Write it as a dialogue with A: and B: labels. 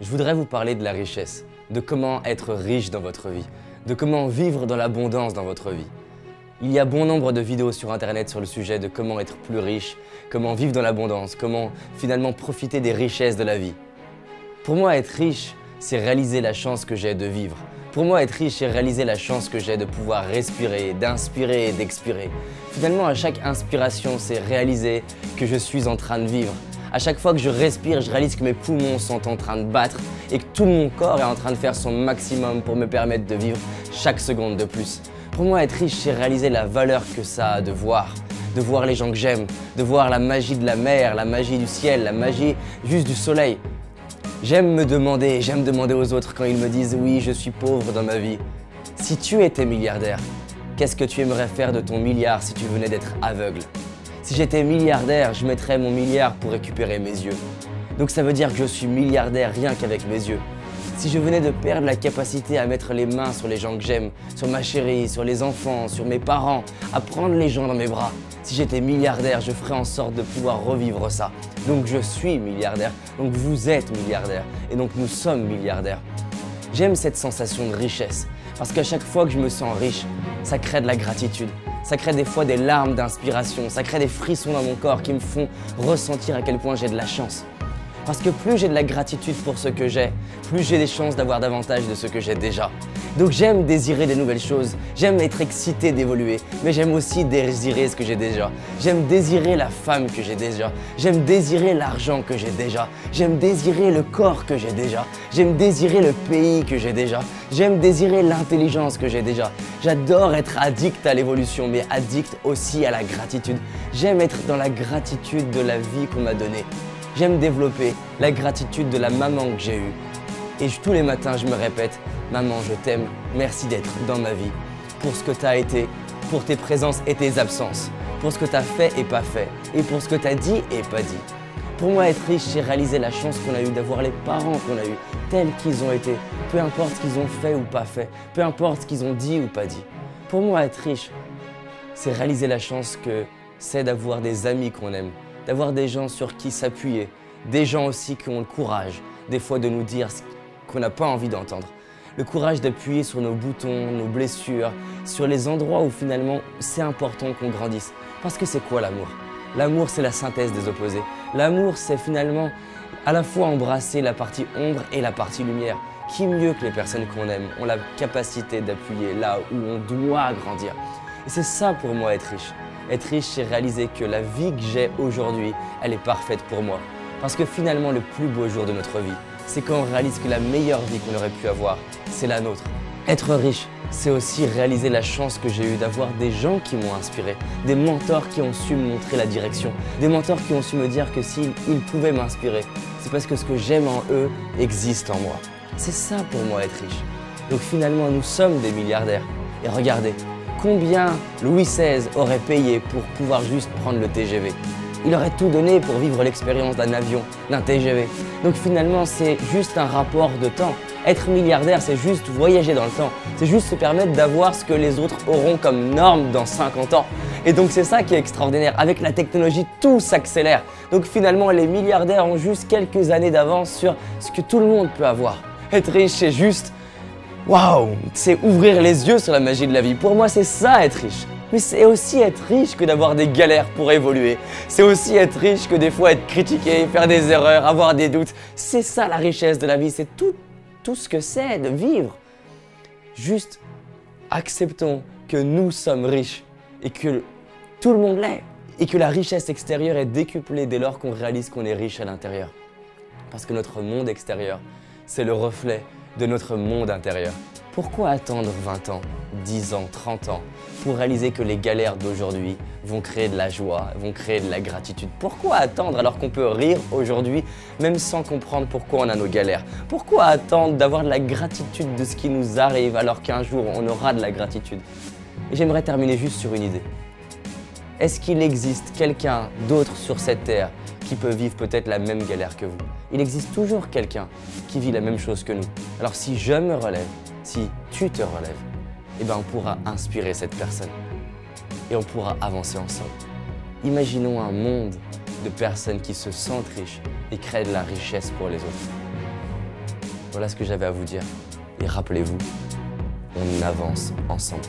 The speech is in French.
A: Je voudrais vous parler de la richesse, de comment être riche dans votre vie, de comment vivre dans l'abondance dans votre vie. Il y a bon nombre de vidéos sur internet sur le sujet de comment être plus riche, comment vivre dans l'abondance, comment finalement profiter des richesses de la vie. Pour moi, être riche, c'est réaliser la chance que j'ai de vivre. Pour moi, être riche, c'est réaliser la chance que j'ai de pouvoir respirer, d'inspirer et d'expirer. Finalement, à chaque inspiration, c'est réaliser que je suis en train de vivre. À chaque fois que je respire, je réalise que mes poumons sont en train de battre et que tout mon corps est en train de faire son maximum pour me permettre de vivre chaque seconde de plus. Pour moi, être riche, c'est réaliser la valeur que ça a de voir les gens que j'aime, de voir la magie de la mer, la magie du ciel, la magie juste du soleil. J'aime demander aux autres quand ils me disent « oui, je suis pauvre dans ma vie ». Si tu étais milliardaire, qu'est-ce que tu aimerais faire de ton milliard si tu venais d'être aveugle? Si j'étais milliardaire, je mettrais mon milliard pour récupérer mes yeux. Donc ça veut dire que je suis milliardaire rien qu'avec mes yeux. Si je venais de perdre la capacité à mettre les mains sur les gens que j'aime, sur ma chérie, sur les enfants, sur mes parents, à prendre les gens dans mes bras, si j'étais milliardaire, je ferais en sorte de pouvoir revivre ça. Donc je suis milliardaire, donc vous êtes milliardaire, et donc nous sommes milliardaires. J'aime cette sensation de richesse, parce qu'à chaque fois que je me sens riche, ça crée de la gratitude. Ça crée des fois des larmes d'inspiration, ça crée des frissons dans mon corps qui me font ressentir à quel point j'ai de la chance. Parce que plus j'ai de la gratitude pour ce que j'ai, plus j'ai des chances d'avoir davantage de ce que j'ai déjà. Donc j'aime désirer des nouvelles choses, j'aime être excité d'évoluer, mais j'aime aussi désirer ce que j'ai déjà. J'aime désirer la femme que j'ai déjà, j'aime désirer l'argent que j'ai déjà, j'aime désirer le corps que j'ai déjà, j'aime désirer le pays que j'ai déjà, j'aime désirer l'intelligence que j'ai déjà. J'adore être addict à l'évolution, mais addict aussi à la gratitude. J'aime être dans la gratitude de la vie qu'on m'a donnée. J'aime développer la gratitude de la maman que j'ai eue. Et tous les matins, je me répète, « Maman, je t'aime, merci d'être dans ma vie, pour ce que tu as été, pour tes présences et tes absences, pour ce que tu as fait et pas fait, et pour ce que tu as dit et pas dit. » Pour moi, être riche, c'est réaliser la chance qu'on a eue d'avoir les parents qu'on a eus, tels qu'ils ont été, peu importe ce qu'ils ont fait ou pas fait, peu importe ce qu'ils ont dit ou pas dit. Pour moi, être riche, c'est réaliser la chance que c'est d'avoir des amis qu'on aime, d'avoir des gens sur qui s'appuyer, des gens aussi qui ont le courage, des fois de nous dire ce qu'on n'a pas envie d'entendre. Le courage d'appuyer sur nos boutons, nos blessures, sur les endroits où finalement c'est important qu'on grandisse. Parce que c'est quoi l'amour? L'amour, c'est la synthèse des opposés. L'amour, c'est finalement à la fois embrasser la partie ombre et la partie lumière. Qui mieux que les personnes qu'on aime ont la capacité d'appuyer là où on doit grandir? Et c'est ça pour moi être riche. Être riche, c'est réaliser que la vie que j'ai aujourd'hui, elle est parfaite pour moi. Parce que finalement, le plus beau jour de notre vie, c'est quand on réalise que la meilleure vie qu'on aurait pu avoir, c'est la nôtre. Être riche, c'est aussi réaliser la chance que j'ai eue d'avoir des gens qui m'ont inspiré, des mentors qui ont su me montrer la direction, des mentors qui ont su me dire que s'ils pouvaient m'inspirer, c'est parce que ce que j'aime en eux existe en moi. C'est ça pour moi être riche. Donc finalement, nous sommes des milliardaires. Et regardez, combien Louis XVI aurait payé pour pouvoir juste prendre le TGV? Il aurait tout donné pour vivre l'expérience d'un avion, d'un TGV. Donc finalement, c'est juste un rapport de temps. Être milliardaire, c'est juste voyager dans le temps. C'est juste se permettre d'avoir ce que les autres auront comme norme dans 50 ans. Et donc c'est ça qui est extraordinaire. Avec la technologie, tout s'accélère. Donc finalement, les milliardaires ont juste quelques années d'avance sur ce que tout le monde peut avoir. Être riche, c'est juste waouh, c'est ouvrir les yeux sur la magie de la vie. Pour moi, c'est ça être riche. Mais c'est aussi être riche que d'avoir des galères pour évoluer. C'est aussi être riche que des fois être critiqué, faire des erreurs, avoir des doutes. C'est ça la richesse de la vie, c'est tout ce que c'est de vivre. Juste acceptons que nous sommes riches et que tout le monde l'est. Et que la richesse extérieure est décuplée dès lors qu'on réalise qu'on est riche à l'intérieur. Parce que notre monde extérieur, c'est le reflet de notre monde intérieur. Pourquoi attendre 20 ans, 10 ans, 30 ans pour réaliser que les galères d'aujourd'hui vont créer de la joie, vont créer de la gratitude? Pourquoi attendre alors qu'on peut rire aujourd'hui même sans comprendre pourquoi on a nos galères? Pourquoi attendre d'avoir de la gratitude de ce qui nous arrive alors qu'un jour on aura de la gratitude? Et j'aimerais terminer juste sur une idée. Est-ce qu'il existe quelqu'un d'autre sur cette terre qui peut vivre peut-être la même galère que vous? Il existe toujours quelqu'un qui vit la même chose que nous. Alors si je me relève, si tu te relèves, eh ben on pourra inspirer cette personne et on pourra avancer ensemble. Imaginons un monde de personnes qui se sentent riches et créent de la richesse pour les autres. Voilà ce que j'avais à vous dire. Et rappelez-vous, on avance ensemble.